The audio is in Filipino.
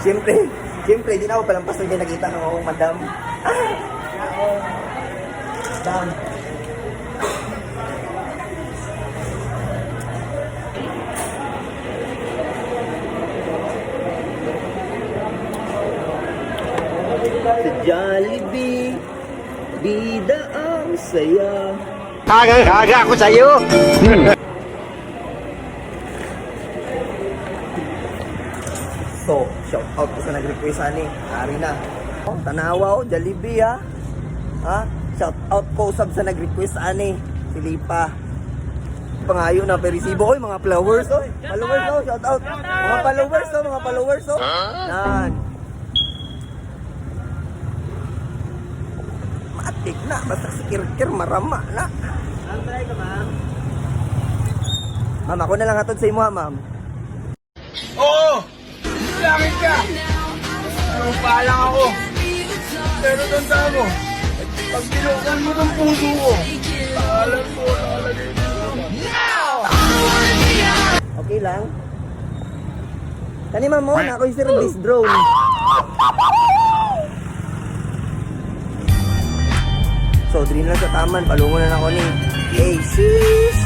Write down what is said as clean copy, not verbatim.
Siyempre, di na ako palampas na dyan nakita ng akong madam. Madam. Sa Jollibee, bida ang saya. Kaga ako sa'yo. So, shout out ko sa nag-request ani. Ari na. Oh, tanawa oh, Jollibee ha. Ha? Shout out ko usab sa nag-request ani. Silipa. Pangayo na perisibo oy mga flowers oh. Followers oh, shout out. Mga followers oh. Nan. Matik na basta si Kirkir marama na. Try ka ma'am. Ma'am, ako na lang hatod sa imo ha, ma'am. Oo! Langit ka! Lupa lang ako. Pero tanda mo, pag binukan mo ng puso ko, alam ko nakalagay dito. Okay lang. Kani ma'am mo, na ako yung service drone. So, drin lang sa taman, palungo na ako ni. Hey, sheesh!